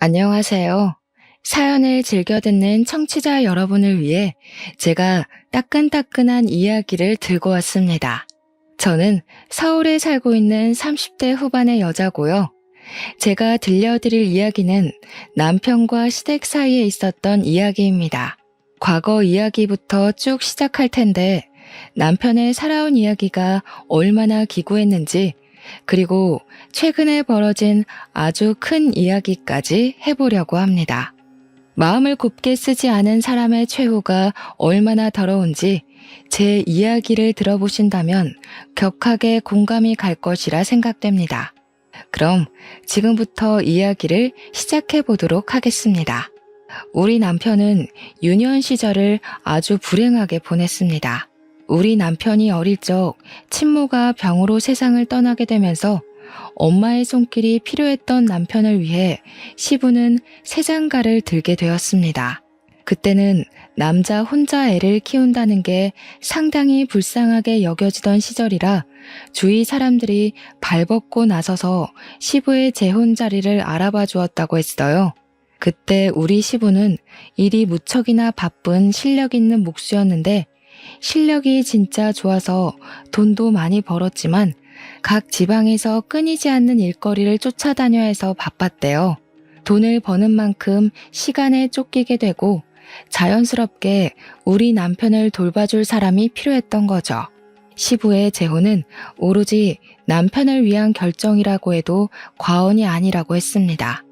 안녕하세요. 사연을 즐겨 듣는 청취자 여러분을 위해 제가 따끈따끈한 이야기를 들고 왔습니다. 저는 서울에 살고 있는 30대 후반의 여자고요. 제가 들려드릴 이야기는 남편과 시댁 사이에 있었던 이야기입니다. 과거 이야기부터 쭉 시작할 텐데 남편의 살아온 이야기가 얼마나 기구했는지 그리고 최근에 벌어진 아주 큰 이야기까지 해보려고 합니다. 마음을 곱게 쓰지 않은 사람의 최후가 얼마나 더러운지 제 이야기를 들어보신다면 격하게 공감이 갈 것이라 생각됩니다. 그럼 지금부터 이야기를 시작해 보도록 하겠습니다. 우리 남편은 유년 시절을 아주 불행하게 보냈습니다. 우리 남편이 어릴 적 친모가 병으로 세상을 떠나게 되면서 엄마의 손길이 필요했던 남편을 위해 시부는 새장가를 들게 되었습니다. 그때는 남자 혼자 애를 키운다는 게 상당히 불쌍하게 여겨지던 시절이라 주위 사람들이 발벗고 나서서 시부의 재혼 자리를 알아봐 주었다고 했어요. 그때 우리 시부는 일이 무척이나 바쁜 실력 있는 목수였는데 실력이 진짜 좋아서 돈도 많이 벌었지만 각 지방에서 끊이지 않는 일거리를 쫓아다녀야 해서 바빴대요. 돈을 버는 만큼 시간에 쫓기게 되고 자연스럽게 우리 남편을 돌봐줄 사람이 필요했던 거죠. 시부의 재혼은 오로지 남편을 위한 결정이라고 해도 과언이 아니라고 했습니다.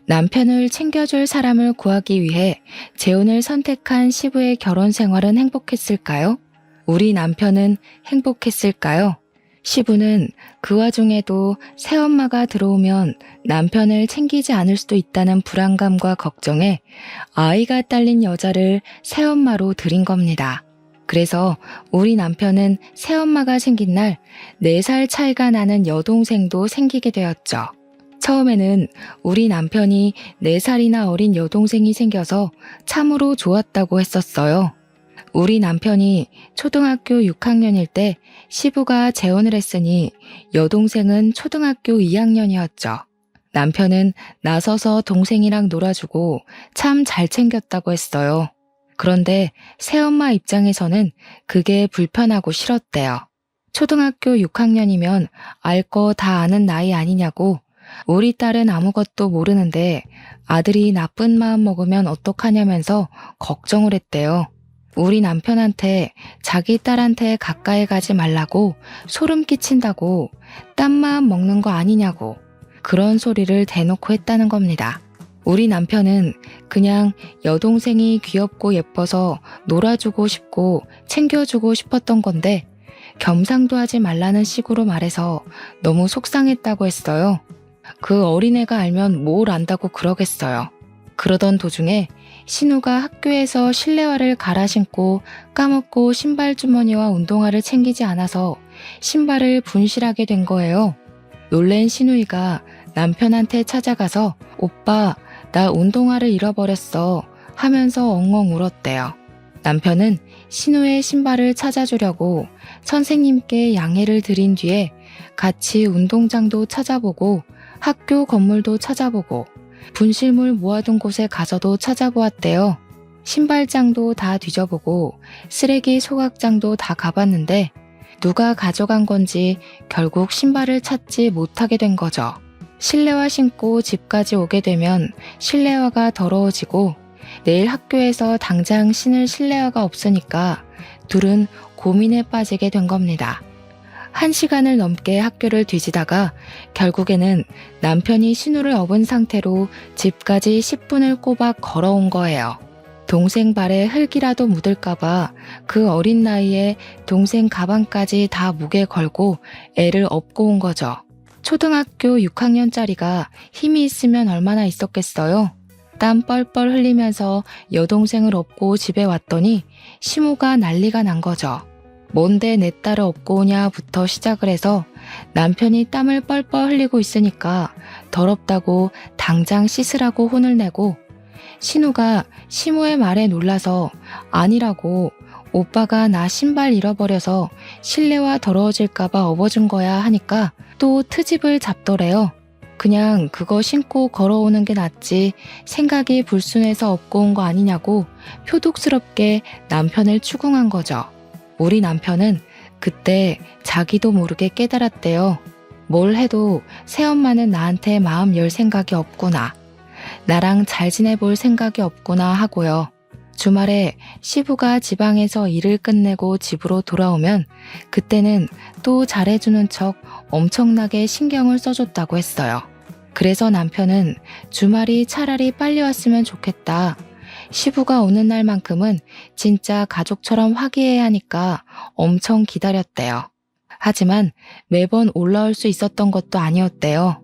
남편을 챙겨줄 사람을 구하기 위해 재혼을 선택한 시부의 결혼 생활은 행복했을까요? 우리 남편은 행복했을까요? 시부는 그 와중에도 새엄마가 들어오면 남편을 챙기지 않을 수도 있다는 불안감과 걱정에 아이가 딸린 여자를 새엄마로 들인 겁니다. 그래서 우리 남편은 새엄마가 생긴 날 4살 차이가 나는 여동생도 생기게 되었죠. 처음에는 우리 남편이 4살이나 어린 여동생이 생겨서 참으로 좋았다고 했었어요. 우리 남편이 초등학교 6학년일 때 시부가 재혼을 했으니 여동생은 초등학교 2학년이었죠. 남편은 나서서 동생이랑 놀아주고 참 잘 챙겼다고 했어요. 그런데 새엄마 입장에서는 그게 불편하고 싫었대요. 초등학교 6학년이면 알 거 다 아는 나이 아니냐고 우리 딸은 아무것도 모르는데 아들이 나쁜 마음 먹으면 어떡하냐면서 걱정을 했대요. 우리 남편한테 자기 딸한테 가까이 가지 말라고 소름 끼친다고 딴 마음 먹는 거 아니냐고 그런 소리를 대놓고 했다는 겁니다. 우리 남편은 그냥 여동생이 귀엽고 예뻐서 놀아주고 싶고 챙겨주고 싶었던 건데 겸상도 하지 말라는 식으로 말해서 너무 속상했다고 했어요. 그 어린애가 알면 뭘 안다고 그러겠어요. 그러던 도중에 신우가 학교에서 실내화를 갈아 신고 까먹고 신발 주머니와 운동화를 챙기지 않아서 신발을 분실하게 된 거예요. 놀란 신우이가 남편한테 찾아가서 오빠, 나 운동화를 잃어버렸어 하면서 엉엉 울었대요. 남편은 신우의 신발을 찾아주려고 선생님께 양해를 드린 뒤에 같이 운동장도 찾아보고 학교 건물도 찾아보고 분실물 모아둔 곳에 가서도 찾아보았대요. 신발장도 다 뒤져보고 쓰레기 소각장도 다 가봤는데 누가 가져간 건지 결국 신발을 찾지 못하게 된 거죠. 실내화 신고 집까지 오게 되면 실내화가 더러워지고 내일 학교에서 당장 신을 실내화가 없으니까 둘은 고민에 빠지게 된 겁니다. 1시간을 넘게 학교를 뒤지다가 결국에는 남편이 신우를 업은 상태로 집까지 10분을 꼬박 걸어온 거예요. 동생 발에 흙이라도 묻을까봐 그 어린 나이에 동생 가방까지 다 무게 걸고 애를 업고 온 거죠. 초등학교 6학년짜리가 힘이 있으면 얼마나 있었겠어요? 땀 뻘뻘 흘리면서 여동생을 업고 집에 왔더니 시모가 난리가 난 거죠. 뭔데 내 딸을 업고 오냐부터 시작을 해서 남편이 땀을 뻘뻘 흘리고 있으니까 더럽다고 당장 씻으라고 혼을 내고 신우가 시모의 말에 놀라서 아니라고 오빠가 나 신발 잃어버려서 실내화 더러워질까봐 업어준 거야 하니까 또 트집을 잡더래요. 그냥 그거 신고 걸어오는 게 낫지 생각이 불순해서 업고 온 거 아니냐고 표독스럽게 남편을 추궁한 거죠. 우리 남편은 그때 자기도 모르게 깨달았대요. 뭘 해도 새엄마는 나한테 마음 열 생각이 없구나. 나랑 잘 지내볼 생각이 없구나 하고요. 주말에 시부가 지방에서 일을 끝내고 집으로 돌아오면 그때는 또 잘해주는 척 엄청나게 신경을 써줬다고 했어요. 그래서 남편은 주말이 차라리 빨리 왔으면 좋겠다. 시부가 오는 날만큼은 진짜 가족처럼 화기애애하니까 엄청 기다렸대요. 하지만 매번 올라올 수 있었던 것도 아니었대요.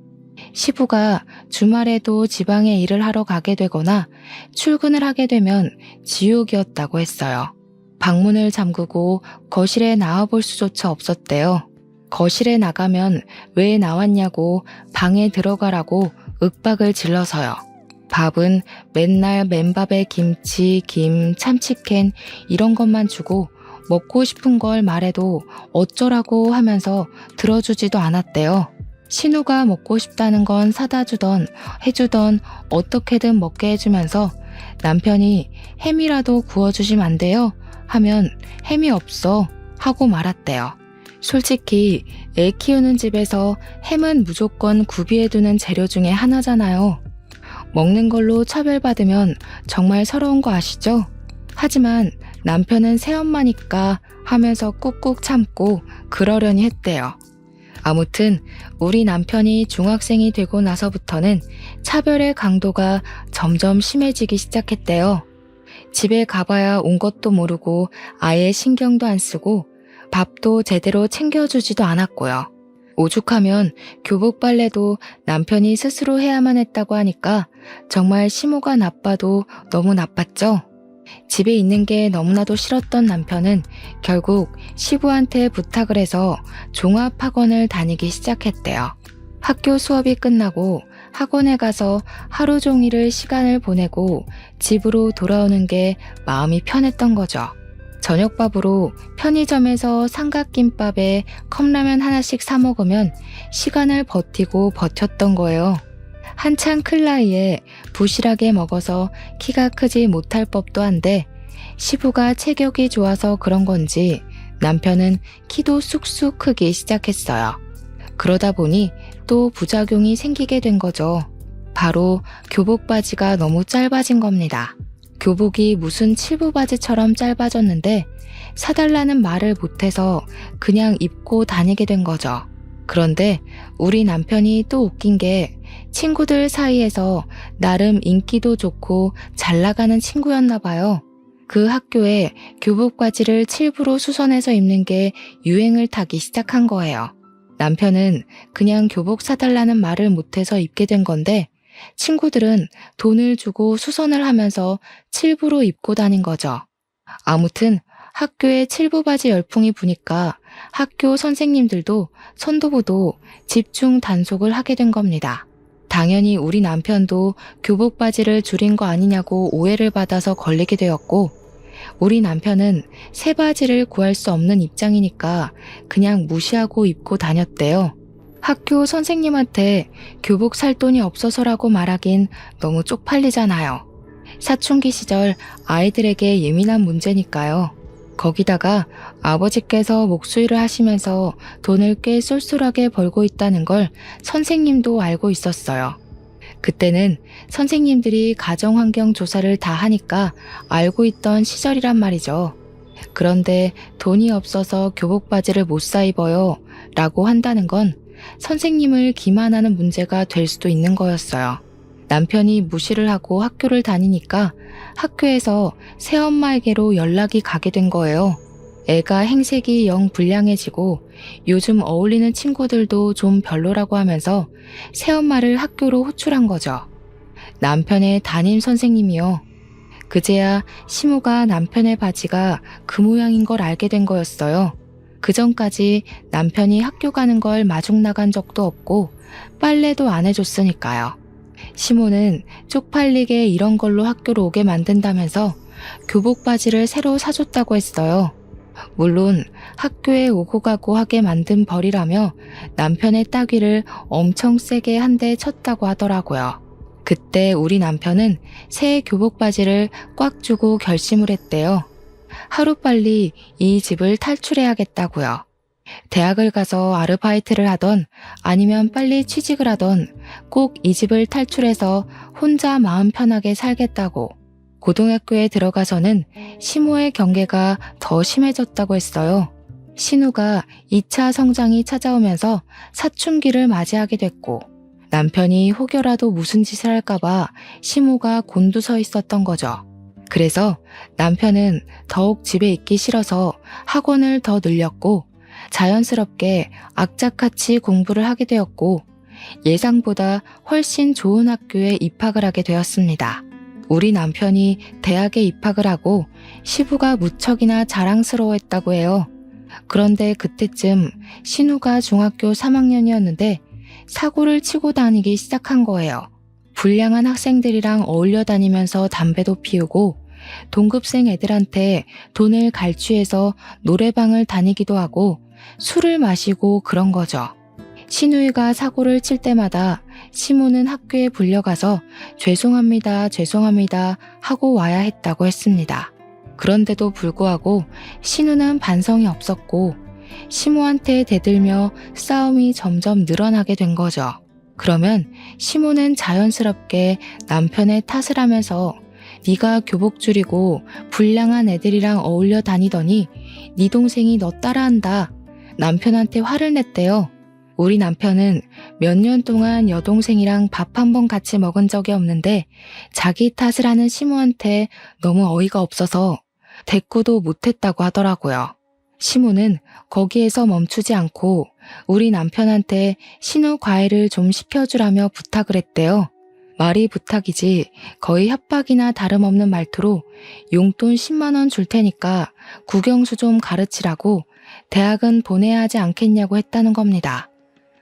시부가 주말에도 지방에 일을 하러 가게 되거나 출근을 하게 되면 지옥이었다고 했어요. 방문을 잠그고 거실에 나와볼 수조차 없었대요. 거실에 나가면 왜 나왔냐고 방에 들어가라고 윽박을 질러서요. 밥은 맨날 맨밥에 김치, 김, 참치캔 이런 것만 주고 먹고 싶은 걸 말해도 어쩌라고 하면서 들어주지도 않았대요. 신우가 먹고 싶다는 건 사다 주던 해주던 어떻게든 먹게 해주면서 남편이 햄이라도 구워주시면 안 돼요? 하면 햄이 없어 하고 말았대요. 솔직히 애 키우는 집에서 햄은 무조건 구비해두는 재료 중에 하나잖아요. 먹는 걸로 차별받으면 정말 서러운 거 아시죠? 하지만 남편은 새엄마니까 하면서 꾹꾹 참고 그러려니 했대요. 아무튼 우리 남편이 중학생이 되고 나서부터는 차별의 강도가 점점 심해지기 시작했대요. 집에 가봐야 온 것도 모르고 아예 신경도 안 쓰고 밥도 제대로 챙겨주지도 않았고요. 오죽하면 교복 빨래도 남편이 스스로 해야만 했다고 하니까 정말 심호가 나빠도 너무 나빴죠. 집에 있는 게 너무나도 싫었던 남편은 결국 시부한테 부탁을 해서 종합학원을 다니기 시작했대요. 학교 수업이 끝나고 학원에 가서 하루 종일을 시간을 보내고 집으로 돌아오는 게 마음이 편했던 거죠. 저녁밥으로 편의점에서 삼각김밥에 컵라면 하나씩 사 먹으면 시간을 버티고 버텼던 거예요. 한창 클 나이에 부실하게 먹어서 키가 크지 못할 법도 한데 시부가 체격이 좋아서 그런 건지 남편은 키도 쑥쑥 크기 시작했어요. 그러다 보니 또 부작용이 생기게 된 거죠. 바로 교복 바지가 너무 짧아진 겁니다. 교복이 무슨 칠부 바지처럼 짧아졌는데 사달라는 말을 못해서 그냥 입고 다니게 된 거죠. 그런데 우리 남편이 또 웃긴 게 친구들 사이에서 나름 인기도 좋고 잘 나가는 친구였나 봐요. 그 학교에 교복 바지를 칠부로 수선해서 입는 게 유행을 타기 시작한 거예요. 남편은 그냥 교복 사달라는 말을 못해서 입게 된 건데 친구들은 돈을 주고 수선을 하면서 칠부로 입고 다닌 거죠. 아무튼 학교에 칠부 바지 열풍이 부니까 학교 선생님들도 선도부도 집중 단속을 하게 된 겁니다. 당연히 우리 남편도 교복 바지를 줄인 거 아니냐고 오해를 받아서 걸리게 되었고 우리 남편은 새 바지를 구할 수 없는 입장이니까 그냥 무시하고 입고 다녔대요. 학교 선생님한테 교복 살 돈이 없어서라고 말하긴 너무 쪽팔리잖아요. 사춘기 시절 아이들에게 예민한 문제니까요. 거기다가 아버지께서 목수일을 하시면서 돈을 꽤 쏠쏠하게 벌고 있다는 걸 선생님도 알고 있었어요. 그때는 선생님들이 가정환경 조사를 다 하니까 알고 있던 시절이란 말이죠. 그런데 돈이 없어서 교복 바지를 못 사 입어요 라고 한다는 건 선생님을 기만하는 문제가 될 수도 있는 거였어요. 남편이 무시를 하고 학교를 다니니까 학교에서 새엄마에게로 연락이 가게 된 거예요. 애가 행색이 영 불량해지고 요즘 어울리는 친구들도 좀 별로라고 하면서 새엄마를 학교로 호출한 거죠. 남편의 담임 선생님이요. 그제야 시모가 남편의 바지가 그 모양인 걸 알게 된 거였어요. 그 전까지 남편이 학교 가는 걸 마중 나간 적도 없고 빨래도 안 해줬으니까요. 시모는 쪽팔리게 이런 걸로 학교로 오게 만든다면서 교복 바지를 새로 사줬다고 했어요. 물론 학교에 오고 가고 하게 만든 벌이라며 남편의 따귀를 엄청 세게 한 대 쳤다고 하더라고요. 그때 우리 남편은 새 교복 바지를 꽉 쥐고 결심을 했대요. 하루빨리 이 집을 탈출해야겠다고요. 대학을 가서 아르바이트를 하던 아니면 빨리 취직을 하던 꼭 이 집을 탈출해서 혼자 마음 편하게 살겠다고. 고등학교에 들어가서는 시모의 경계가 더 심해졌다고 했어요. 신우가 2차 성장이 찾아오면서 사춘기를 맞이하게 됐고 남편이 혹여라도 무슨 짓을 할까봐 시모가 곤두서 있었던 거죠. 그래서 남편은 더욱 집에 있기 싫어서 학원을 더 늘렸고 자연스럽게 악착같이 공부를 하게 되었고 예상보다 훨씬 좋은 학교에 입학을 하게 되었습니다. 우리 남편이 대학에 입학을 하고 시부가 무척이나 자랑스러워했다고 해요. 그런데 그때쯤 신우가 중학교 3학년이었는데 사고를 치고 다니기 시작한 거예요. 불량한 학생들이랑 어울려 다니면서 담배도 피우고 동급생 애들한테 돈을 갈취해서 노래방을 다니기도 하고 술을 마시고 그런 거죠. 신우이가 사고를 칠 때마다 시모는 학교에 불려가서 죄송합니다, 죄송합니다 하고 와야 했다고 했습니다. 그런데도 불구하고 신우는 반성이 없었고 시모한테 대들며 싸움이 점점 늘어나게 된 거죠. 그러면 시모는 자연스럽게 남편의 탓을 하면서 네가 교복 줄이고 불량한 애들이랑 어울려 다니더니 네 동생이 너 따라한다. 남편한테 화를 냈대요. 우리 남편은 몇 년 동안 여동생이랑 밥 한 번 같이 먹은 적이 없는데 자기 탓을 하는 시모한테 너무 어이가 없어서 대꾸도 못했다고 하더라고요. 시모는 거기에서 멈추지 않고 우리 남편한테 신우 과외를 좀 시켜주라며 부탁을 했대요. 말이 부탁이지 거의 협박이나 다름없는 말투로 용돈 10만 원 줄 테니까 국영수 좀 가르치라고 대학은 보내야 하지 않겠냐고 했다는 겁니다.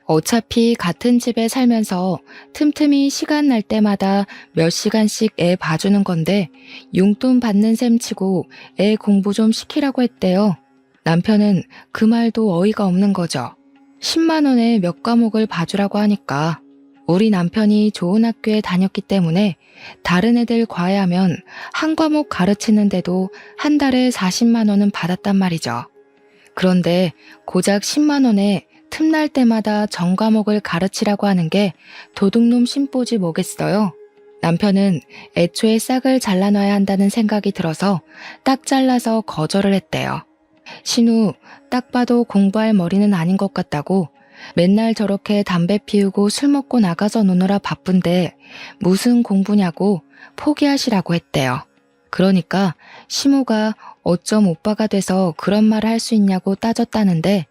어차피 같은 집에 살면서 틈틈이 시간 날 때마다 몇 시간씩 애 봐주는 건데 용돈 받는 셈 치고 애 공부 좀 시키라고 했대요. 남편은 그 말도 어이가 없는 거죠. 10만 원에 몇 과목을 봐주라고 하니까 우리 남편이 좋은 학교에 다녔기 때문에 다른 애들 과외하면 한 과목 가르치는데도 한 달에 40만 원은 받았단 말이죠. 그런데 고작 10만 원에 틈날 때마다 전 과목을 가르치라고 하는 게 도둑놈 심보지 뭐겠어요. 남편은 애초에 싹을 잘라놔야 한다는 생각이 들어서 딱 잘라서 거절을 했대요. 신우 딱 봐도 공부할 머리는 아닌 것 같다고 맨날 저렇게 담배 피우고 술 먹고 나가서 노느라 바쁜데 무슨 공부냐고 포기하시라고 했대요. 그러니까 시모가 어쩜 오빠가 돼서 그런 말을 할 수 있냐고 따졌다는데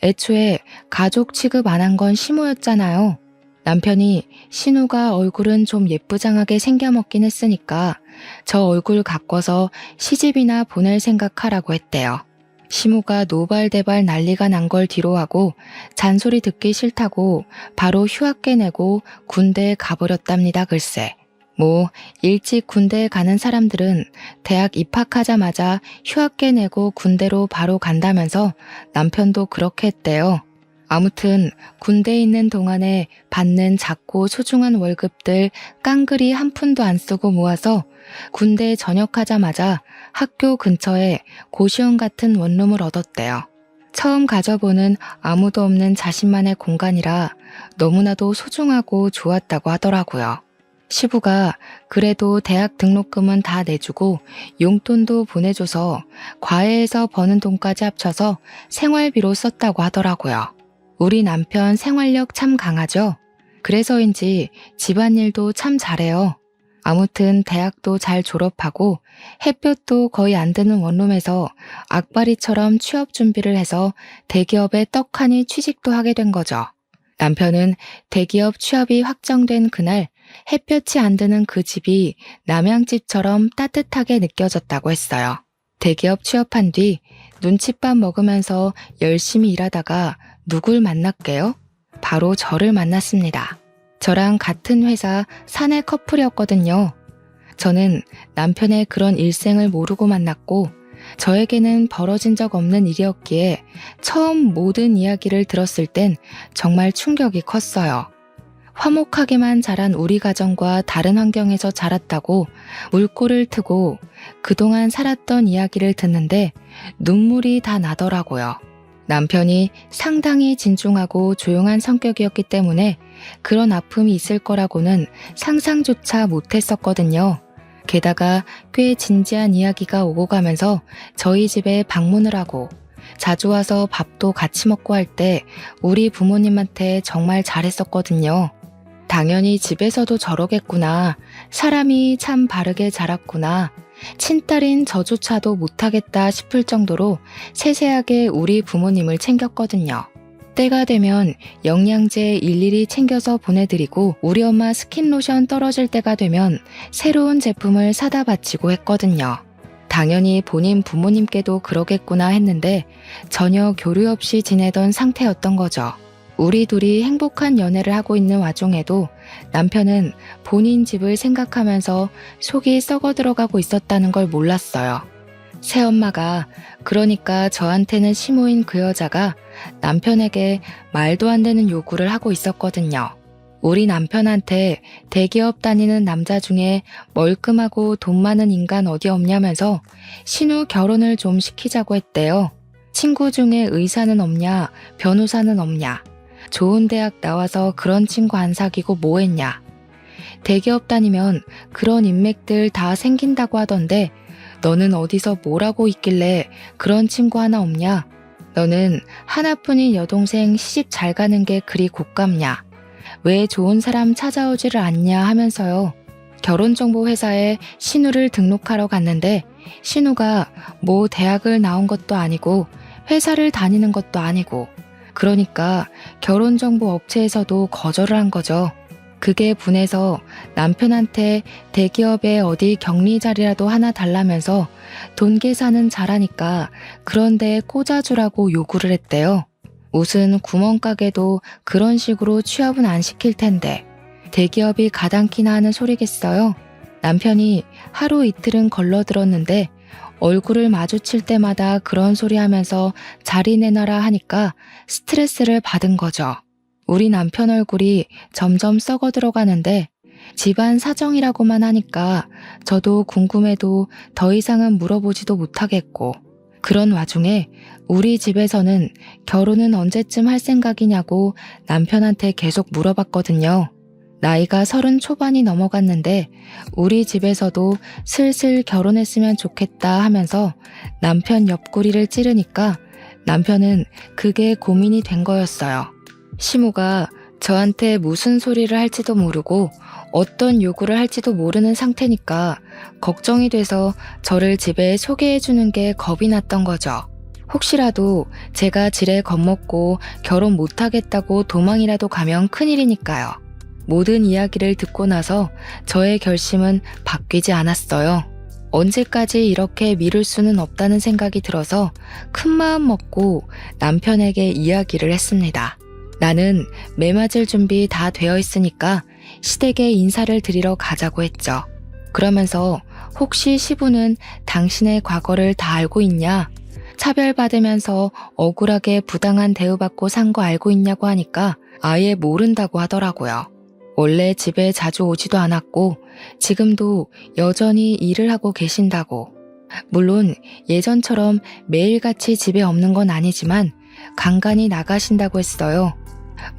애초에 가족 취급 안 한 건 시모였잖아요. 남편이 신우가 얼굴은 좀 예쁘장하게 생겨먹긴 했으니까 저 얼굴 가꿔서 시집이나 보낼 생각하라고 했대요. 시모가 노발대발 난리가 난 걸 뒤로하고 잔소리 듣기 싫다고 바로 휴학계 내고 군대에 가버렸답니다. 글쎄. 뭐 일찍 군대에 가는 사람들은 대학 입학하자마자 휴학계 내고 군대로 바로 간다면서 남편도 그렇게 했대요. 아무튼 군대에 있는 동안에 받는 작고 소중한 월급들 깡그리 한 푼도 안 쓰고 모아서 군대에 전역하자마자 학교 근처에 고시원 같은 원룸을 얻었대요. 처음 가져보는 아무도 없는 자신만의 공간이라 너무나도 소중하고 좋았다고 하더라고요. 시부가 그래도 대학 등록금은 다 내주고 용돈도 보내줘서 과외에서 버는 돈까지 합쳐서 생활비로 썼다고 하더라고요. 우리 남편 생활력 참 강하죠? 그래서인지 집안일도 참 잘해요. 아무튼 대학도 잘 졸업하고 햇볕도 거의 안 드는 원룸에서 악바리처럼 취업 준비를 해서 대기업에 떡하니 취직도 하게 된 거죠. 남편은 대기업 취업이 확정된 그날 햇볕이 안 드는 그 집이 남양집처럼 따뜻하게 느껴졌다고 했어요. 대기업 취업한 뒤 눈칫밥 먹으면서 열심히 일하다가 누굴 만났게요? 바로 저를 만났습니다. 저랑 같은 회사 사내 커플이었거든요. 저는 남편의 그런 일생을 모르고 만났고 저에게는 벌어진 적 없는 일이었기에 처음 모든 이야기를 들었을 땐 정말 충격이 컸어요. 화목하게만 자란 우리 가정과 다른 환경에서 자랐다고 물꼬를 트고 그동안 살았던 이야기를 듣는데 눈물이 다 나더라고요. 남편이 상당히 진중하고 조용한 성격이었기 때문에 그런 아픔이 있을 거라고는 상상조차 못했었거든요. 게다가 꽤 진지한 이야기가 오고 가면서 저희 집에 방문을 하고 자주 와서 밥도 같이 먹고 할 때 우리 부모님한테 정말 잘했었거든요. 당연히 집에서도 저러겠구나. 사람이 참 바르게 자랐구나. 친딸인 저조차도 못하겠다 싶을 정도로 세세하게 우리 부모님을 챙겼거든요. 때가 되면 영양제 일일이 챙겨서 보내드리고 우리 엄마 스킨로션 떨어질 때가 되면 새로운 제품을 사다 바치고 했거든요. 당연히 본인 부모님께도 그러겠구나 했는데 전혀 교류 없이 지내던 상태였던 거죠. 우리 둘이 행복한 연애를 하고 있는 와중에도 남편은 본인 집을 생각하면서 속이 썩어 들어가고 있었다는 걸 몰랐어요. 새엄마가 그러니까 저한테는 시모인 그 여자가 남편에게 말도 안 되는 요구를 하고 있었거든요. 우리 남편한테 대기업 다니는 남자 중에 멀끔하고 돈 많은 인간 어디 없냐면서 신우 결혼을 좀 시키자고 했대요. 친구 중에 의사는 없냐, 변호사는 없냐. 좋은 대학 나와서 그런 친구 안 사귀고 뭐 했냐. 대기업 다니면 그런 인맥들 다 생긴다고 하던데 너는 어디서 뭐라고 있길래 그런 친구 하나 없냐? 너는 하나뿐인 여동생 시집 잘 가는 게 그리 곶감냐? 왜 좋은 사람 찾아오지를 않냐 하면서요. 결혼정보회사에 신우를 등록하러 갔는데 신우가 뭐 대학을 나온 것도 아니고 회사를 다니는 것도 아니고 그러니까 결혼정보 업체에서도 거절을 한 거죠. 그게 분해서 남편한테 대기업에 어디 격리 자리라도 하나 달라면서 돈 계산은 잘하니까 그런 데에 꽂아주라고 요구를 했대요. 무슨 구멍가게도 그런 식으로 취업은 안 시킬 텐데 대기업이 가당키나 하는 소리겠어요? 남편이 하루 이틀은 걸러들었는데 얼굴을 마주칠 때마다 그런 소리 하면서 자리 내놔라 하니까 스트레스를 받은 거죠. 우리 남편 얼굴이 점점 썩어 들어가는데 집안 사정이라고만 하니까 저도 궁금해도 더 이상은 물어보지도 못하겠고 그런 와중에 우리 집에서는 결혼은 언제쯤 할 생각이냐고 남편한테 계속 물어봤거든요. 나이가 30 초반이 넘어갔는데 우리 집에서도 슬슬 결혼했으면 좋겠다 하면서 남편 옆구리를 찌르니까 남편은 그게 고민이 된 거였어요. 시모가 저한테 무슨 소리를 할지도 모르고 어떤 요구를 할지도 모르는 상태니까 걱정이 돼서 저를 집에 소개해주는 게 겁이 났던 거죠. 혹시라도 제가 지레 겁먹고 결혼 못하겠다고 도망이라도 가면 큰일이니까요. 모든 이야기를 듣고 나서 저의 결심은 바뀌지 않았어요. 언제까지 이렇게 미룰 수는 없다는 생각이 들어서 큰 마음 먹고 남편에게 이야기를 했습니다. 나는 매 맞을 준비 다 되어 있으니까 시댁에 인사를 드리러 가자고 했죠. 그러면서 혹시 시부는 당신의 과거를 다 알고 있냐? 차별받으면서 억울하게 부당한 대우받고 산 거 알고 있냐고 하니까 아예 모른다고 하더라고요. 원래 집에 자주 오지도 않았고 지금도 여전히 일을 하고 계신다고. 물론 예전처럼 매일같이 집에 없는 건 아니지만 간간히 나가신다고 했어요.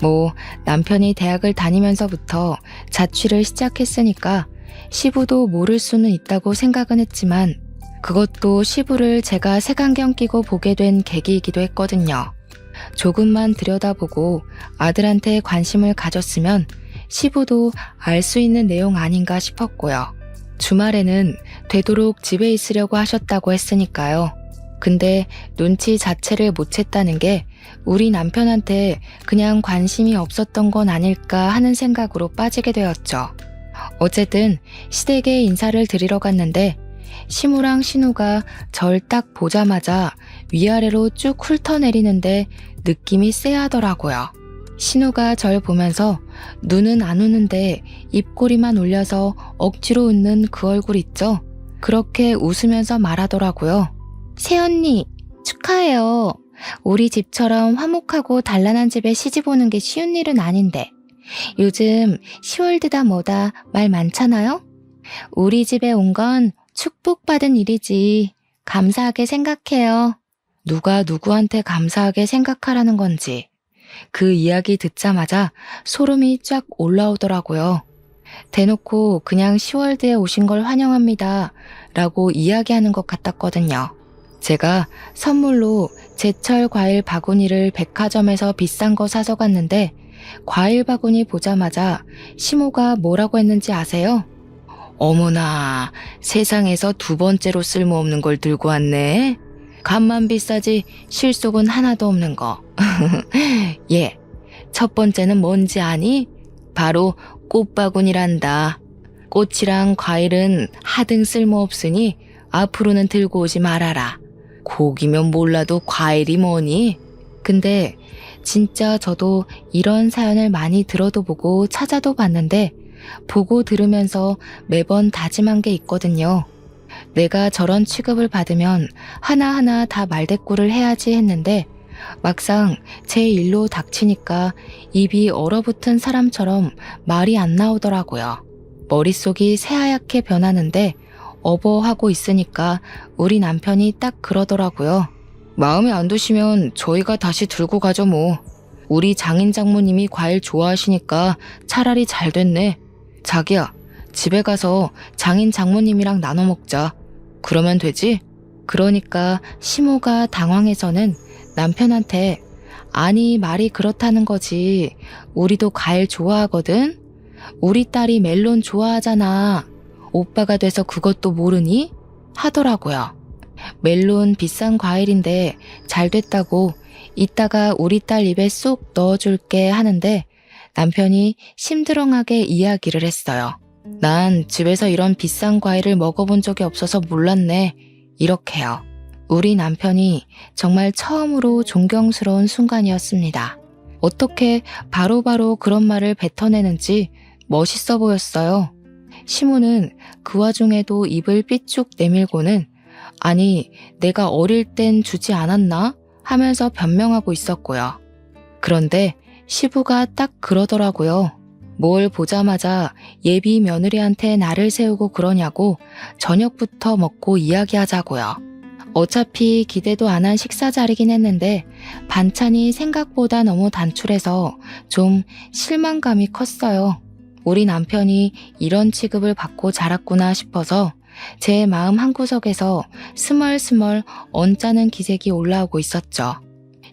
뭐 남편이 대학을 다니면서부터 자취를 시작했으니까 시부도 모를 수는 있다고 생각은 했지만 그것도 시부를 제가 색안경 끼고 보게 된 계기이기도 했거든요. 조금만 들여다보고 아들한테 관심을 가졌으면 시부도 알 수 있는 내용 아닌가 싶었고요. 주말에는 되도록 집에 있으려고 하셨다고 했으니까요. 근데 눈치 자체를 못 챘다는 게 우리 남편한테 그냥 관심이 없었던 건 아닐까 하는 생각으로 빠지게 되었죠. 어쨌든 시댁에 인사를 드리러 갔는데 시무랑 신우가 절 딱 보자마자 위아래로 쭉 훑어내리는데 느낌이 쎄하더라고요. 신우가 절 보면서 눈은 안 우는데 입꼬리만 올려서 억지로 웃는 그 얼굴 있죠? 그렇게 웃으면서 말하더라고요. 새언니, 축하해요. 우리 집처럼 화목하고 단란한 집에 시집 오는 게 쉬운 일은 아닌데. 요즘 시월드다 뭐다 말 많잖아요? 우리 집에 온 건 축복받은 일이지. 감사하게 생각해요. 누가 누구한테 감사하게 생각하라는 건지. 그 이야기 듣자마자 소름이 쫙 올라오더라고요. 대놓고 그냥 시월드에 오신 걸 환영합니다 라고 이야기하는 것 같았거든요. 제가 선물로 제철 과일 바구니를 백화점에서 비싼 거 사서 갔는데 과일 바구니 보자마자 시모가 뭐라고 했는지 아세요? 어머나, 세상에서 두 번째로 쓸모없는 걸 들고 왔네. 값만 비싸지 실속은 하나도 없는 거. 예, 첫 번째는 뭔지 아니? 바로 꽃바구니란다. 꽃이랑 과일은 하등 쓸모없으니 앞으로는 들고 오지 말아라. 고기면 몰라도 과일이 뭐니? 근데 진짜 저도 이런 사연을 많이 들어도 보고 찾아도 봤는데 보고 들으면서 매번 다짐한 게 있거든요. 내가 저런 취급을 받으면 하나하나 다 말대꾸를 해야지 했는데 막상 제 일로 닥치니까 입이 얼어붙은 사람처럼 말이 안 나오더라고요. 머릿속이 새하얗게 변하는데 어버하고 있으니까 우리 남편이 딱 그러더라고요. 마음에 안 드시면 저희가 다시 들고 가죠 뭐. 우리 장인 장모님이 과일 좋아하시니까 차라리 잘 됐네. 자기야, 집에 가서 장인 장모님이랑 나눠 먹자. 그러면 되지? 그러니까 시모가 당황해서는 남편한테 아니 말이 그렇다는 거지. 우리도 과일 좋아하거든. 우리 딸이 멜론 좋아하잖아. 오빠가 돼서 그것도 모르니? 하더라고요. 멜론 비싼 과일인데 잘 됐다고 이따가 우리 딸 입에 쏙 넣어줄게 하는데 남편이 심드렁하게 이야기를 했어요. 난 집에서 이런 비싼 과일을 먹어본 적이 없어서 몰랐네. 이렇게요. 우리 남편이 정말 처음으로 존경스러운 순간이었습니다. 어떻게 바로바로 그런 말을 뱉어내는지 멋있어 보였어요. 시모는 그 와중에도 입을 삐쭉 내밀고는 아니 내가 어릴 땐 주지 않았나? 하면서 변명하고 있었고요. 그런데 시부가 딱 그러더라고요. 뭘 보자마자 예비 며느리한테 나를 세우고 그러냐고 저녁부터 먹고 이야기하자고요. 어차피 기대도 안 한 식사 자리긴 했는데 반찬이 생각보다 너무 단출해서 좀 실망감이 컸어요. 우리 남편이 이런 취급을 받고 자랐구나 싶어서 제 마음 한구석에서 스멀스멀 언짢은 기색이 올라오고 있었죠.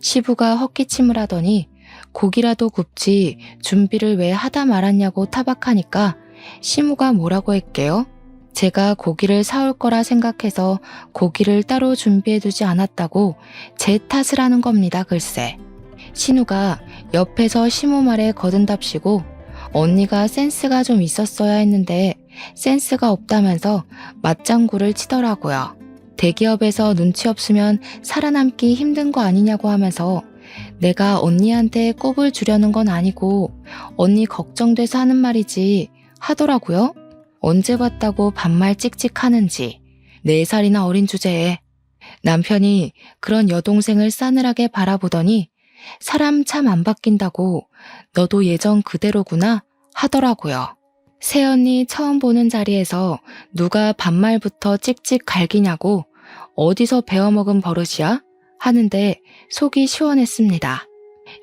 시부가 헛기침을 하더니 고기라도 굽지 준비를 왜 하다 말았냐고 타박하니까 시무가 뭐라고 했게요? 제가 고기를 사올 거라 생각해서 고기를 따로 준비해두지 않았다고 제 탓을 하는 겁니다, 글쎄. 신우가 옆에서 시무 말에 거든답시고 언니가 센스가 좀 있었어야 했는데 센스가 없다면서 맞장구를 치더라고요. 대기업에서 눈치 없으면 살아남기 힘든 거 아니냐고 하면서 내가 언니한테 꼽을 주려는 건 아니고 언니 걱정돼서 하는 말이지 하더라고요. 언제 봤다고 반말 찍찍하는지 4살이나 어린 주제에 남편이 그런 여동생을 싸늘하게 바라보더니 사람 참 안 바뀐다고 너도 예전 그대로구나 하더라고요. 새언니 처음 보는 자리에서 누가 반말부터 찍찍 갈기냐고 어디서 배워먹은 버릇이야? 하는데 속이 시원했습니다.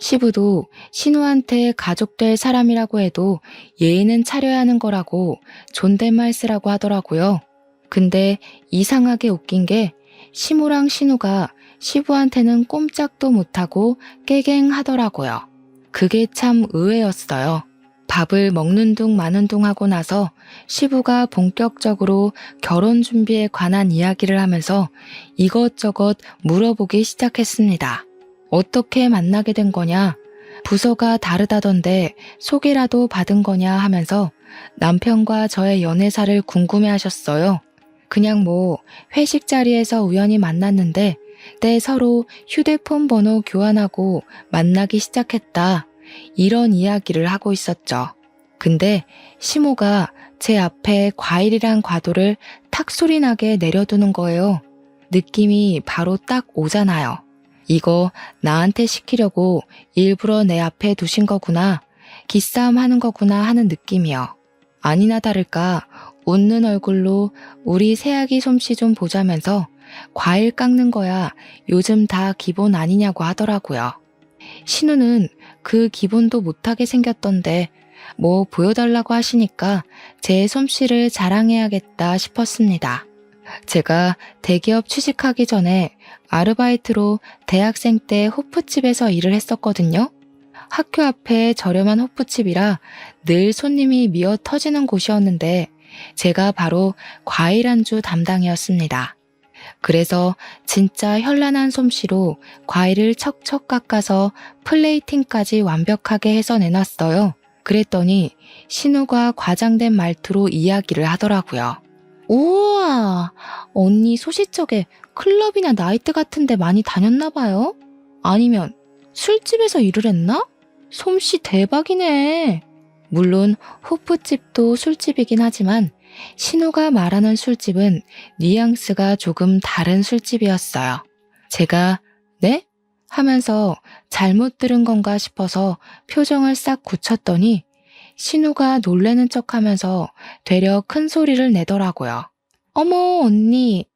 시부도 신우한테 가족될 사람이라고 해도 예의는 차려야 하는 거라고 존댓말 쓰라고 하더라고요. 근데 이상하게 웃긴 게 시무랑 신우가 시부한테는 꼼짝도 못하고 깨갱하더라고요. 그게 참 의외였어요. 밥을 먹는 둥 마는 둥 하고 나서 시부가 본격적으로 결혼 준비에 관한 이야기를 하면서 이것저것 물어보기 시작했습니다. 어떻게 만나게 된 거냐? 부서가 다르다던데 소개라도 받은 거냐 하면서 남편과 저의 연애사를 궁금해하셨어요. 그냥 뭐 회식 자리에서 우연히 만났는데 때 서로 휴대폰 번호 교환하고 만나기 시작했다. 이런 이야기를 하고 있었죠. 근데 시모가 제 앞에 과일이란 과도를 탁 소리나게 내려두는 거예요. 느낌이 바로 딱 오잖아요. 이거 나한테 시키려고 일부러 내 앞에 두신 거구나, 기싸움 하는 거구나 하는 느낌이요. 아니나 다를까 웃는 얼굴로 우리 새아기 솜씨 좀 보자면서 과일 깎는 거야 요즘 다 기본 아니냐고 하더라고요. 신우는 그 기본도 못하게 생겼던데 뭐 보여달라고 하시니까 제 솜씨를 자랑해야겠다 싶었습니다. 제가 대기업 취직하기 전에 아르바이트로 대학생 때 호프집에서 일을 했었거든요. 학교 앞에 저렴한 호프집이라 늘 손님이 미어 터지는 곳이었는데 제가 바로 과일 안주 담당이었습니다. 그래서 진짜 현란한 솜씨로 과일을 척척 깎아서 플레이팅까지 완벽하게 해서 내놨어요. 그랬더니 신우가 과장된 말투로 이야기를 하더라고요. 우와, 언니 소시적에 클럽이나 나이트 같은 데 많이 다녔나 봐요? 아니면 술집에서 일을 했나? 솜씨 대박이네. 물론 호프집도 술집이긴 하지만 신우가 말하는 술집은 뉘앙스가 조금 다른 술집이었어요. 제가 네? 하면서 잘못 들은 건가 싶어서 표정을 싹 굳혔더니 신우가 놀래는 척하면서 되려 큰 소리를 내더라고요. 어머 언니,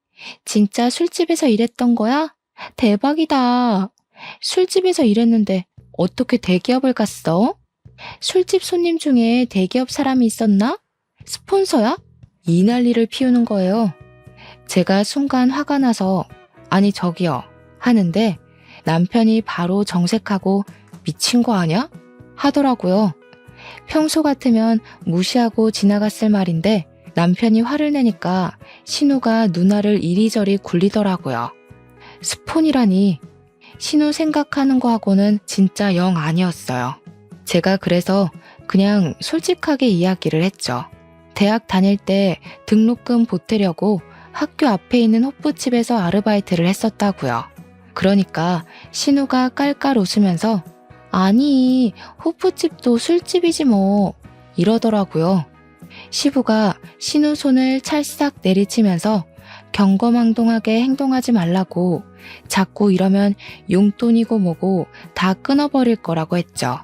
진짜 술집에서 일했던 거야? 대박이다. 술집에서 일했는데 어떻게 대기업을 갔어? 술집 손님 중에 대기업 사람이 있었나? 스폰서야? 이 난리를 피우는 거예요. 제가 순간 화가 나서 아니 저기요 하는데 남편이 바로 정색하고 미친 거 아냐? 하더라고요. 평소 같으면 무시하고 지나갔을 말인데 남편이 화를 내니까 신우가 누나를 이리저리 굴리더라고요. 스폰이라니. 신우 생각하는 거하고는 진짜 영 아니었어요. 제가 그래서 그냥 솔직하게 이야기를 했죠. 대학 다닐 때 등록금 보태려고 학교 앞에 있는 호프집에서 아르바이트를 했었다고요. 그러니까 신우가 깔깔 웃으면서 아니, 호프집도 술집이지 뭐 이러더라고요. 시부가 신우 손을 찰싹 내리치면서 경거망동하게 행동하지 말라고, 자꾸 이러면 용돈이고 뭐고 다 끊어버릴 거라고 했죠.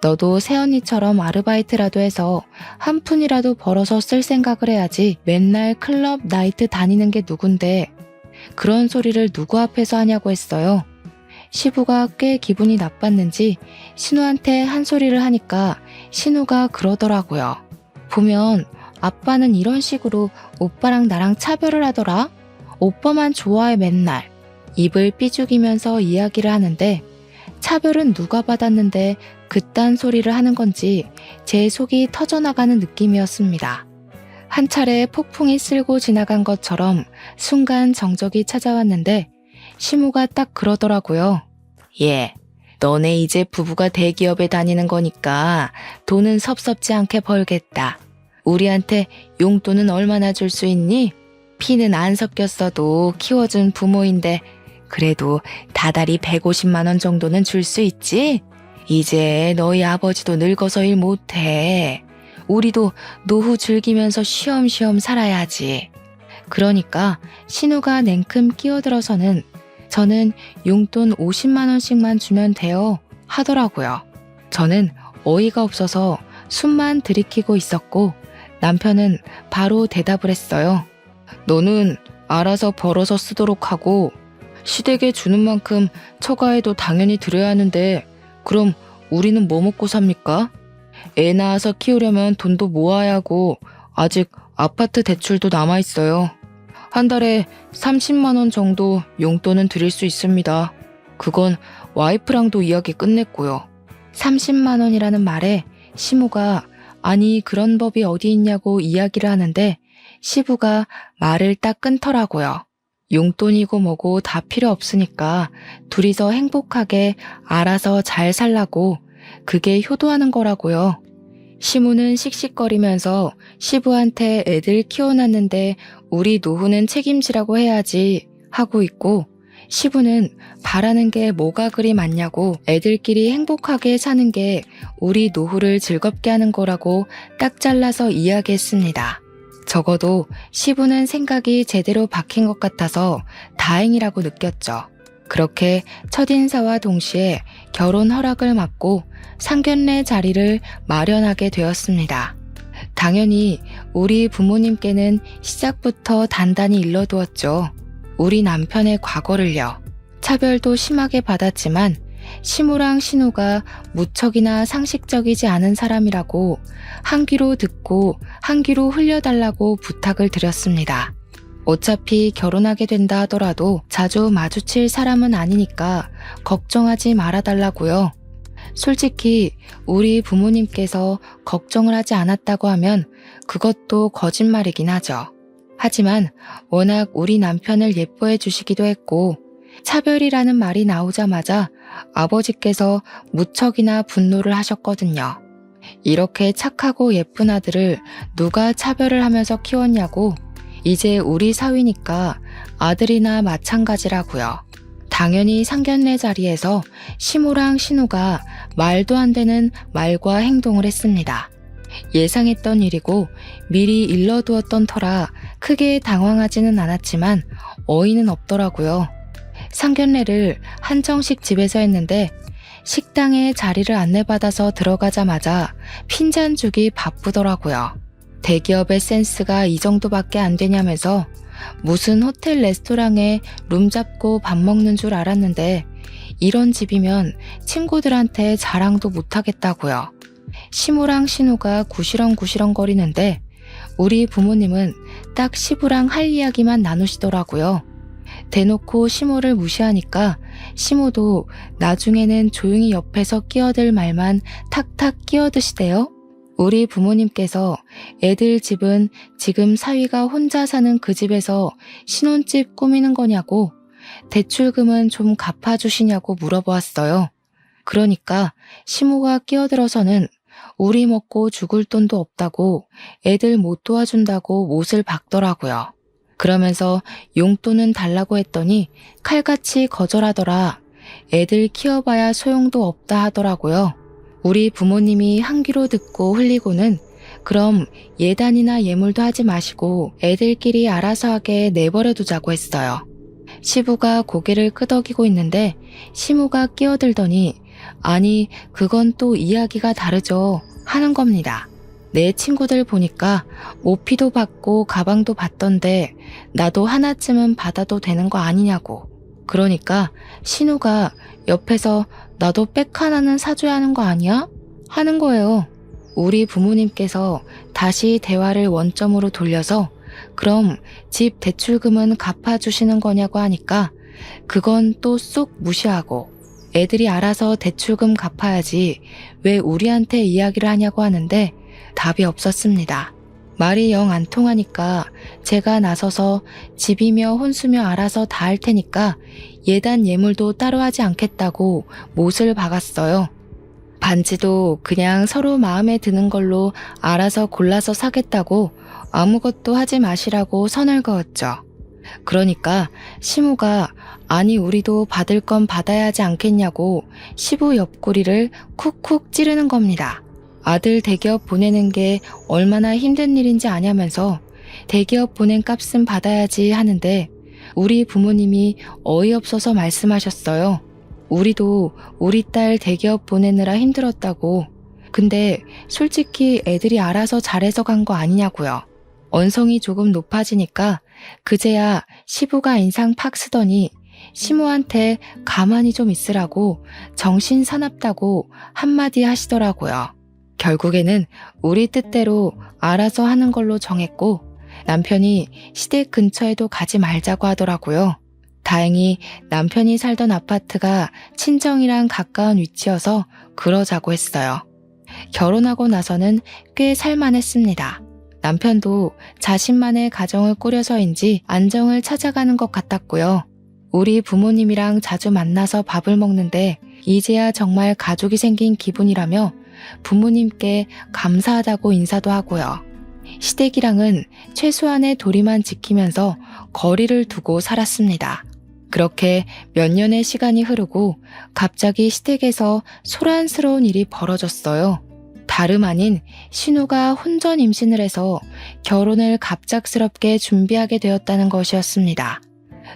너도 새언니처럼 아르바이트라도 해서 한 푼이라도 벌어서 쓸 생각을 해야지 맨날 클럽 나이트 다니는 게 누군데 그런 소리를 누구 앞에서 하냐고 했어요. 시부가 꽤 기분이 나빴는지 신우한테 한 소리를 하니까 신우가 그러더라고요. 보면 아빠는 이런 식으로 오빠랑 나랑 차별을 하더라. 오빠만 좋아해 맨날. 입을 삐죽이면서 이야기를 하는데 차별은 누가 받았는데 그딴 소리를 하는 건지 제 속이 터져나가는 느낌이었습니다. 한 차례 폭풍이 쓸고 지나간 것처럼 순간 정적이 찾아왔는데 시무가 딱 그러더라고요. 예, 너네 이제 부부가 대기업에 다니는 거니까 돈은 섭섭지 않게 벌겠다. 우리한테 용돈은 얼마나 줄 수 있니? 피는 안 섞였어도 키워준 부모인데 그래도 다달이 150만 원 정도는 줄 수 있지? 이제 너희 아버지도 늙어서 일 못해. 우리도 노후 즐기면서 쉬엄쉬엄 살아야지. 그러니까 신우가 냉큼 끼어들어서는 저는 용돈 50만 원씩만 주면 돼요 하더라고요. 저는 어이가 없어서 숨만 들이키고 있었고 남편은 바로 대답을 했어요. 너는 알아서 벌어서 쓰도록 하고 시댁에 주는 만큼 처가에도 당연히 드려야 하는데 그럼 우리는 뭐 먹고 삽니까? 애 낳아서 키우려면 돈도 모아야 하고 아직 아파트 대출도 남아있어요. 한 달에 30만 원 정도 용돈은 드릴 수 있습니다. 그건 와이프랑도 이야기 끝냈고요. 30만 원이라는 말에 시무가 아니 그런 법이 어디 있냐고 이야기를 하는데 시부가 말을 딱 끊더라고요. 용돈이고 뭐고 다 필요 없으니까 둘이서 행복하게 알아서 잘 살라고, 그게 효도하는 거라고요. 시무는 씩씩거리면서 시부한테 애들 키워놨는데 우리 노후는 책임지라고 해야지 하고 있고, 시부는 바라는 게 뭐가 그리 많냐고 애들끼리 행복하게 사는 게 우리 노후를 즐겁게 하는 거라고 딱 잘라서 이야기했습니다. 적어도 시부는 생각이 제대로 박힌 것 같아서 다행이라고 느꼈죠. 그렇게 첫인사와 동시에 결혼 허락을 받고 상견례 자리를 마련하게 되었습니다. 당연히 우리 부모님께는 시작부터 단단히 일러두었죠. 우리 남편의 과거를요. 차별도 심하게 받았지만 시무랑 신우가 무척이나 상식적이지 않은 사람이라고 한 귀로 듣고 한 귀로 흘려달라고 부탁을 드렸습니다. 어차피 결혼하게 된다 하더라도 자주 마주칠 사람은 아니니까 걱정하지 말아달라고요. 솔직히 우리 부모님께서 걱정을 하지 않았다고 하면 그것도 거짓말이긴 하죠. 하지만 워낙 우리 남편을 예뻐해 주시기도 했고 차별이라는 말이 나오자마자 아버지께서 무척이나 분노를 하셨거든요. 이렇게 착하고 예쁜 아들을 누가 차별을 하면서 키웠냐고. 이제 우리 사위니까 아들이나 마찬가지라고요. 당연히 상견례 자리에서 시무랑 신우가 말도 안 되는 말과 행동을 했습니다. 예상했던 일이고 미리 일러두었던 터라 크게 당황하지는 않았지만 어이는 없더라고요. 상견례를 한정식 집에서 했는데 식당에 자리를 안내받아서 들어가자마자 핀잔 주기 바쁘더라고요. 대기업의 센스가 이 정도밖에 안 되냐면서 무슨 호텔 레스토랑에 룸 잡고 밥 먹는 줄 알았는데 이런 집이면 친구들한테 자랑도 못하겠다고요. 시무랑 신우가 구시렁구시렁 거리는데 우리 부모님은 딱 시부랑 할 이야기만 나누시더라고요. 대놓고 시모를 무시하니까 시모도 나중에는 조용히 옆에서 끼어들 말만 탁탁 끼어드시대요. 우리 부모님께서 애들 집은 지금 사위가 혼자 사는 그 집에서 신혼집 꾸미는 거냐고 대출금은 좀 갚아주시냐고 물어보았어요. 그러니까 시모가 끼어들어서는 우리 먹고 죽을 돈도 없다고 애들 못 도와준다고 못을 박더라고요. 그러면서 용돈은 달라고 했더니 칼같이 거절하더라. 애들 키워봐야 소용도 없다 하더라고요. 우리 부모님이 한 귀로 듣고 흘리고는 그럼 예단이나 예물도 하지 마시고 애들끼리 알아서 하게 내버려 두자고 했어요. 시부가 고개를 끄덕이고 있는데 시무가 끼어들더니 아니 그건 또 이야기가 다르죠 하는 겁니다. 내 친구들 보니까 모피도 받고 가방도 받던데 나도 하나쯤은 받아도 되는 거 아니냐고. 그러니까 신우가 옆에서 나도 백 하나는 사줘야 하는 거 아니야? 하는 거예요. 우리 부모님께서 다시 대화를 원점으로 돌려서 그럼 집 대출금은 갚아주시는 거냐고 하니까 그건 또 쏙 무시하고 애들이 알아서 대출금 갚아야지 왜 우리한테 이야기를 하냐고 하는데 답이 없었습니다. 말이 영 안 통하니까 제가 나서서 집이며 혼수며 알아서 다 할 테니까 예단 예물도 따로 하지 않겠다고 못을 박았어요. 반지도 그냥 서로 마음에 드는 걸로 알아서 골라서 사겠다고 아무것도 하지 마시라고 선을 그었죠. 그러니까 시무가 아니 우리도 받을 건 받아야 하지 않겠냐고 시부 옆구리를 쿡쿡 찌르는 겁니다. 아들 대기업 보내는 게 얼마나 힘든 일인지 아냐면서 대기업 보낸 값은 받아야지 하는데 우리 부모님이 어이없어서 말씀하셨어요. 우리도 우리 딸 대기업 보내느라 힘들었다고. 근데 솔직히 애들이 알아서 잘해서 간 거 아니냐고요. 언성이 조금 높아지니까 그제야 시부가 인상 팍 쓰더니 시모한테 가만히 좀 있으라고 정신 사납다고 한마디 하시더라고요. 결국에는 우리 뜻대로 알아서 하는 걸로 정했고 남편이 시댁 근처에도 가지 말자고 하더라고요. 다행히 남편이 살던 아파트가 친정이랑 가까운 위치여서 그러자고 했어요. 결혼하고 나서는 꽤 살만했습니다. 남편도 자신만의 가정을 꾸려서인지 안정을 찾아가는 것 같았고요. 우리 부모님이랑 자주 만나서 밥을 먹는데 이제야 정말 가족이 생긴 기분이라며 부모님께 감사하다고 인사도 하고요. 시댁이랑은 최소한의 도리만 지키면서 거리를 두고 살았습니다. 그렇게 몇 년의 시간이 흐르고 갑자기 시댁에서 소란스러운 일이 벌어졌어요. 다름 아닌 신우가 혼전 임신을 해서 결혼을 갑작스럽게 준비하게 되었다는 것이었습니다.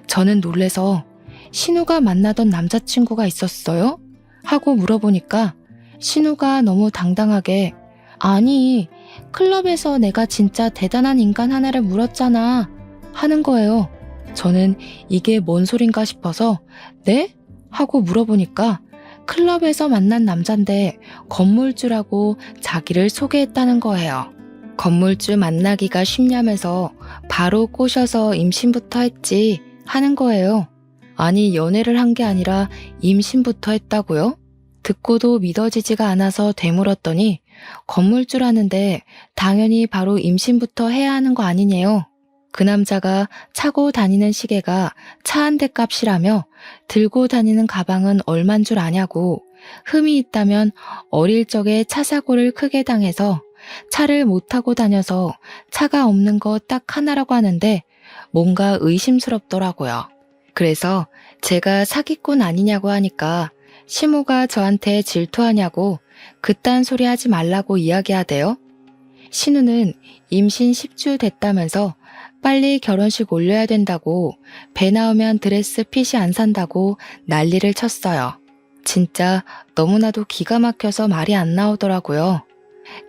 저는 놀래서 신우가 만나던 남자친구가 있었어요? 하고 물어보니까 신우가 너무 당당하게 아니, 클럽에서 내가 진짜 대단한 인간 하나를 물었잖아 하는 거예요. 저는 이게 뭔 소린가 싶어서 네? 하고 물어보니까 클럽에서 만난 남잔데 건물주라고 자기를 소개했다는 거예요. 건물주 만나기가 쉽냐면서 바로 꼬셔서 임신부터 했지 하는 거예요. 아니, 연애를 한 게 아니라 임신부터 했다고요? 듣고도 믿어지지가 않아서 되물었더니 건물주라는데 당연히 바로 임신부터 해야 하는 거 아니냐요. 그 남자가 차고 다니는 시계가 차 한 대 값이라며 들고 다니는 가방은 얼만 줄 아냐고 흠이 있다면 어릴 적에 차 사고를 크게 당해서 차를 못 타고 다녀서 차가 없는 거 딱 하나라고 하는데 뭔가 의심스럽더라고요. 그래서 제가 사기꾼 아니냐고 하니까 시모가 저한테 질투하냐고 그딴 소리 하지 말라고 이야기하대요. 신우는 임신 10주 됐다면서 빨리 결혼식 올려야 된다고 배 나오면 드레스 핏이 안 산다고 난리를 쳤어요. 진짜 너무나도 기가 막혀서 말이 안 나오더라고요.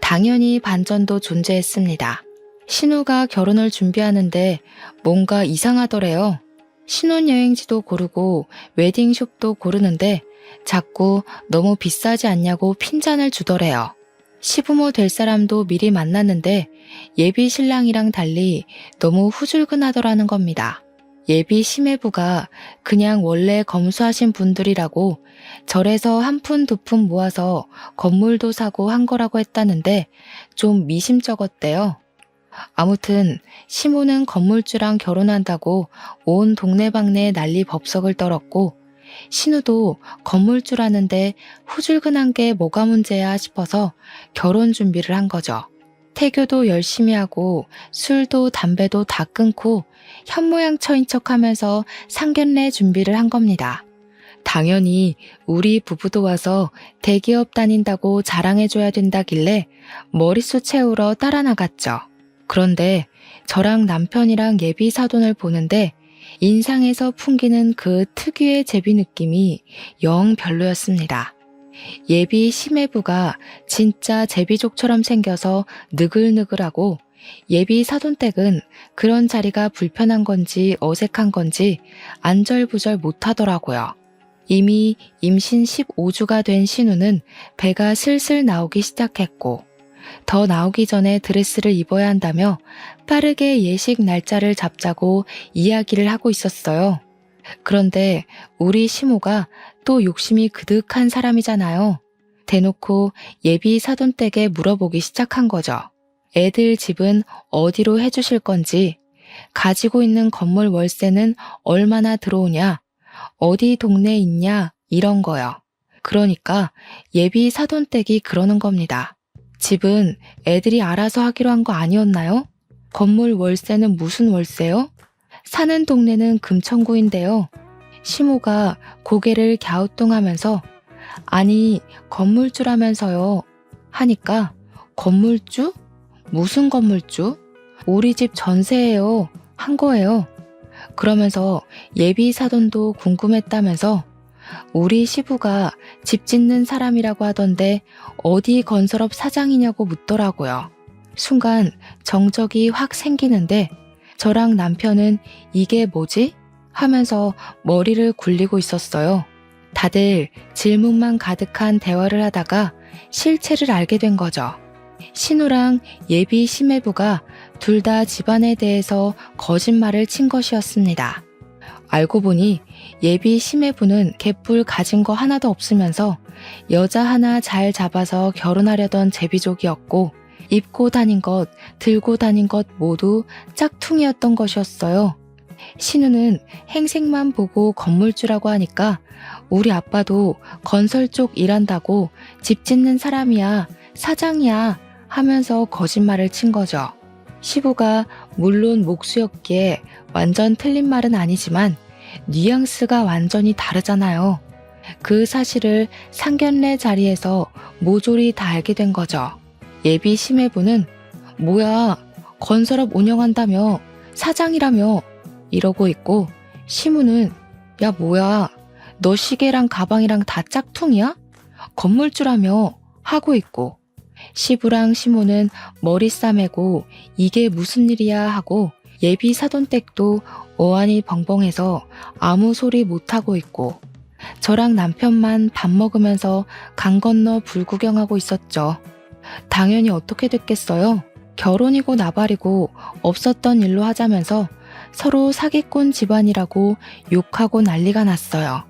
당연히 반전도 존재했습니다. 신우가 결혼을 준비하는데 뭔가 이상하더래요. 신혼여행지도 고르고 웨딩숍도 고르는데 자꾸 너무 비싸지 않냐고 핀잔을 주더래요. 시부모 될 사람도 미리 만났는데 예비 신랑이랑 달리 너무 후줄근하더라는 겁니다. 예비 시매부가 그냥 원래 검소하신 분들이라고 절에서 한 푼 두 푼 모아서 건물도 사고 한 거라고 했다는데 좀 미심쩍었대요. 아무튼 시모는 건물주랑 결혼한다고 온 동네방네 난리 법석을 떨었고 신우도 건물주라는데 후줄근한 게 뭐가 문제야 싶어서 결혼 준비를 한 거죠. 태교도 열심히 하고 술도 담배도 다 끊고 현모양처인 척하면서 상견례 준비를 한 겁니다. 당연히 우리 부부도 와서 대기업 다닌다고 자랑해줘야 된다길래 머릿수 채우러 따라 나갔죠. 그런데 저랑 남편이랑 예비 사돈을 보는데 인상에서 풍기는 그 특유의 제비 느낌이 영 별로였습니다. 예비 시매부가 진짜 제비족처럼 생겨서 느글느글하고 예비 사돈댁은 그런 자리가 불편한 건지 어색한 건지 안절부절 못하더라고요. 이미 임신 15주가 된 신우는 배가 슬슬 나오기 시작했고 더 나오기 전에 드레스를 입어야 한다며 빠르게 예식 날짜를 잡자고 이야기를 하고 있었어요. 그런데 우리 시모가 또 욕심이 그득한 사람이잖아요. 대놓고 예비 사돈댁에 물어보기 시작한 거죠. 애들 집은 어디로 해주실 건지, 가지고 있는 건물 월세는 얼마나 들어오냐, 어디 동네에 있냐 이런 거요. 그러니까 예비 사돈댁이 그러는 겁니다. 집은 애들이 알아서 하기로 한 거 아니었나요? 건물 월세는 무슨 월세요? 사는 동네는 금천구인데요. 시모가 고개를 갸우뚱하면서 아니 건물주라면서요 하니까 건물주? 무슨 건물주? 우리 집 전세예요 한 거예요. 그러면서 예비 사돈도 궁금했다면서 우리 시부가 집 짓는 사람이라고 하던데 어디 건설업 사장이냐고 묻더라고요. 순간 정적이 확 생기는데 저랑 남편은 이게 뭐지? 하면서 머리를 굴리고 있었어요. 다들 질문만 가득한 대화를 하다가 실체를 알게 된 거죠. 신우랑 예비 시매부가 둘 다 집안에 대해서 거짓말을 친 것이었습니다. 알고 보니 예비 시매부는 개뿔 가진 거 하나도 없으면서 여자 하나 잘 잡아서 결혼하려던 제비족이었고 입고 다닌 것, 들고 다닌 것 모두 짝퉁이었던 것이었어요. 신우는 행색만 보고 건물주라고 하니까 우리 아빠도 건설 쪽 일한다고 집 짓는 사람이야, 사장이야 하면서 거짓말을 친 거죠. 시부가 물론 목수였기에 완전 틀린 말은 아니지만 뉘앙스가 완전히 다르잖아요. 그 사실을 상견례 자리에서 모조리 다 알게 된 거죠. 예비 심해부는 뭐야, 건설업 운영한다며, 사장이라며 이러고 있고, 시무는 야 뭐야, 너 시계랑 가방이랑 다 짝퉁이야? 건물주라며 하고 있고, 시부랑 시모는 머리 싸매고 이게 무슨 일이야 하고 예비 사돈댁도 어안이 벙벙해서 아무 소리 못하고 있고, 저랑 남편만 밥 먹으면서 강 건너 불구경하고 있었죠. 당연히 어떻게 됐겠어요? 결혼이고 나발이고 없었던 일로 하자면서 서로 사기꾼 집안이라고 욕하고 난리가 났어요.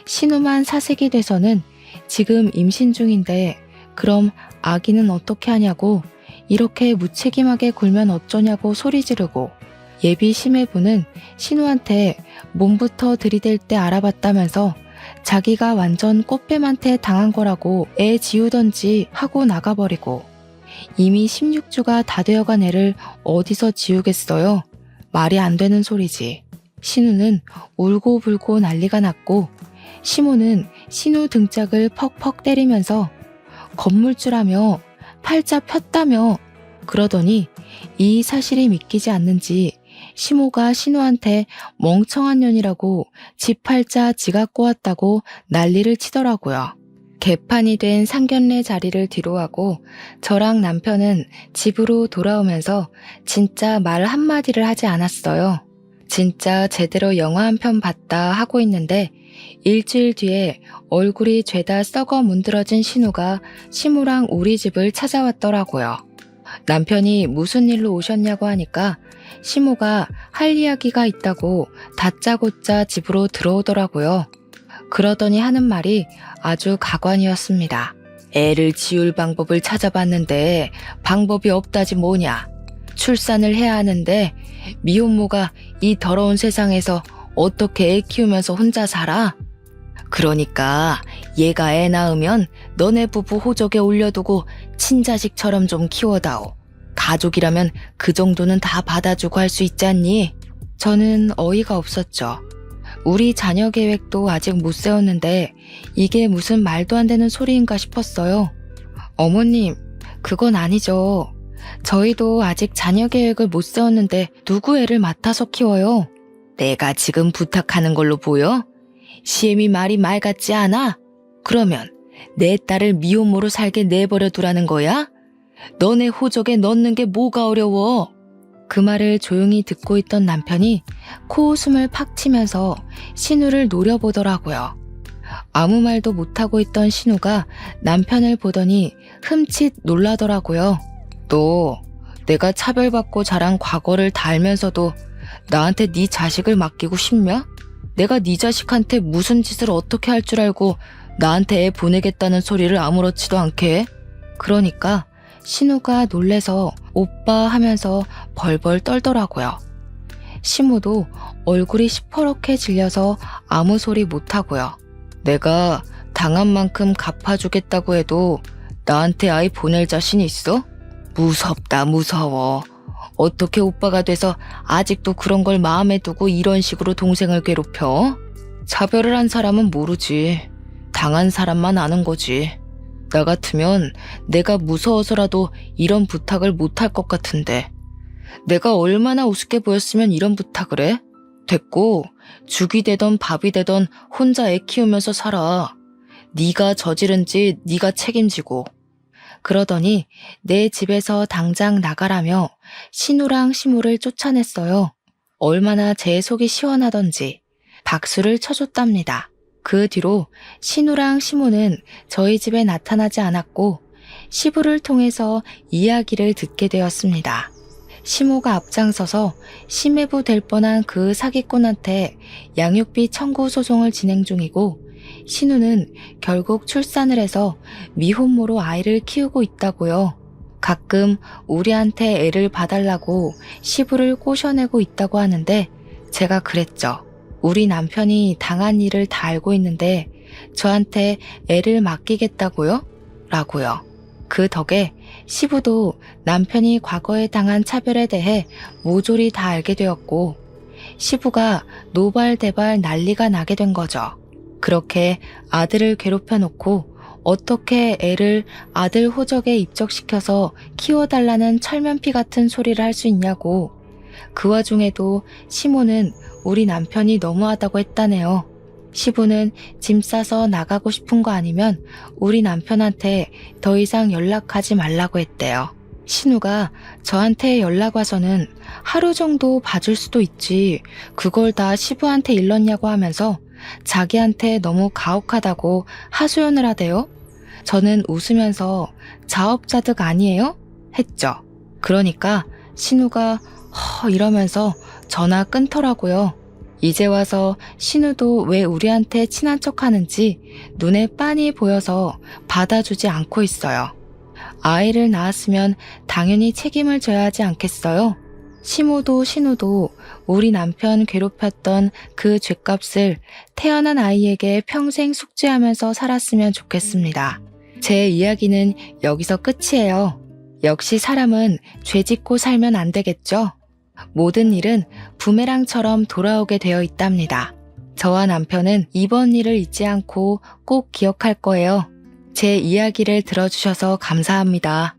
신우만 사색이 돼서는 지금 임신 중인데 그럼 아기는 어떻게 하냐고, 이렇게 무책임하게 굴면 어쩌냐고 소리 지르고, 예비 심해부는 신우한테 몸부터 들이댈 때 알아봤다면서 자기가 완전 꽃뱀한테 당한 거라고 애 지우던지 하고 나가버리고, 이미 16주가 다 되어간 애를 어디서 지우겠어요? 말이 안 되는 소리지. 신우는 울고불고 난리가 났고, 시모는 신우 등짝을 퍽퍽 때리면서 건물주라며, 팔자 폈다며 그러더니 이 사실이 믿기지 않는지 시모가 신우한테 멍청한 년이라고 지 팔자 지가 꼬았다고 난리를 치더라고요. 개판이 된 상견례 자리를 뒤로하고 저랑 남편은 집으로 돌아오면서 진짜 말 한마디를 하지 않았어요. 진짜 제대로 영화 한 편 봤다 하고 있는데 일주일 뒤에 얼굴이 죄다 썩어 문드러진 신우가 시모랑 우리 집을 찾아왔더라고요. 남편이 무슨 일로 오셨냐고 하니까 시모가 할 이야기가 있다고 다짜고짜 집으로 들어오더라고요. 그러더니 하는 말이 아주 가관이었습니다. 애를 지울 방법을 찾아봤는데 방법이 없다지 뭐냐. 출산을 해야 하는데 미혼모가 이 더러운 세상에서 어떻게 애 키우면서 혼자 살아? 그러니까 얘가 애 낳으면 너네 부부 호적에 올려두고 친자식처럼 좀 키워다오. 가족이라면 그 정도는 다 받아주고 할 수 있지 않니? 저는 어이가 없었죠. 우리 자녀 계획도 아직 못 세웠는데 이게 무슨 말도 안 되는 소리인가 싶었어요. 어머님, 그건 아니죠. 저희도 아직 자녀 계획을 못 세웠는데 누구 애를 맡아서 키워요? 내가 지금 부탁하는 걸로 보여? 시엠이 말이 말 같지 않아? 그러면 내 딸을 미혼모로 살게 내버려 두라는 거야? 너네 호적에 넣는 게 뭐가 어려워? 그 말을 조용히 듣고 있던 남편이 코웃음을 팍 치면서 신우를 노려보더라고요. 아무 말도 못하고 있던 신우가 남편을 보더니 흠칫 놀라더라고요. 너 내가 차별받고 자란 과거를 다 알면서도 나한테 네 자식을 맡기고 싶냐? 내가 네 자식한테 무슨 짓을 어떻게 할 줄 알고 나한테 애 보내겠다는 소리를 아무렇지도 않게 해? 그러니까 신우가 놀래서 오빠 하면서 벌벌 떨더라고요. 시모도 얼굴이 시퍼렇게 질려서 아무 소리 못하고요. 내가 당한 만큼 갚아주겠다고 해도 나한테 아이 보낼 자신 있어? 무섭다, 무서워. 어떻게 오빠가 돼서 아직도 그런 걸 마음에 두고 이런 식으로 동생을 괴롭혀? 차별을 한 사람은 모르지. 당한 사람만 아는 거지. 나 같으면 내가 무서워서라도 이런 부탁을 못할 것 같은데. 내가 얼마나 우습게 보였으면 이런 부탁을 해? 됐고, 죽이 되던 밥이 되던 혼자 애 키우면서 살아. 네가 저지른 짓 네가 책임지고. 그러더니 내 집에서 당장 나가라며 신우랑 시모를 쫓아냈어요. 얼마나 제 속이 시원하던지 박수를 쳐줬답니다. 그 뒤로 신우랑 시모는 저희 집에 나타나지 않았고 시부를 통해서 이야기를 듣게 되었습니다. 시모가 앞장서서 심해부 될 뻔한 그 사기꾼한테 양육비 청구 소송을 진행 중이고, 신우는 결국 출산을 해서 미혼모로 아이를 키우고 있다고요. 가끔 우리한테 애를 봐달라고 시부를 꼬셔내고 있다고 하는데 제가 그랬죠. 우리 남편이 당한 일을 다 알고 있는데 저한테 애를 맡기겠다고요? 라고요. 그 덕에 시부도 남편이 과거에 당한 차별에 대해 모조리 다 알게 되었고, 시부가 노발대발 난리가 나게 된 거죠. 그렇게 아들을 괴롭혀 놓고 어떻게 애를 아들 호적에 입적시켜서 키워달라는 철면피 같은 소리를 할 수 있냐고. 그 와중에도 시모는 우리 남편이 너무하다고 했다네요. 시부는 짐 싸서 나가고 싶은 거 아니면 우리 남편한테 더 이상 연락하지 말라고 했대요. 신우가 저한테 연락 와서는 하루 정도 봐줄 수도 있지 그걸 다 시부한테 일렀냐고 하면서 자기한테 너무 가혹하다고 하소연을 하대요. 저는 웃으면서 자업자득 아니에요? 했죠. 그러니까 신우가 이러면서 전화 끊더라고요. 이제 와서 신우도 왜 우리한테 친한 척 하는지 눈에 빤히 보여서 받아주지 않고 있어요. 아이를 낳았으면 당연히 책임을 져야 하지 않겠어요? 시모도 신우도 우리 남편 괴롭혔던 그 죗값을 태어난 아이에게 평생 숙지하면서 살았으면 좋겠습니다. 제 이야기는 여기서 끝이에요. 역시 사람은 죄 짓고 살면 안 되겠죠? 모든 일은 부메랑처럼 돌아오게 되어 있답니다. 저와 남편은 이번 일을 잊지 않고 꼭 기억할 거예요. 제 이야기를 들어주셔서 감사합니다.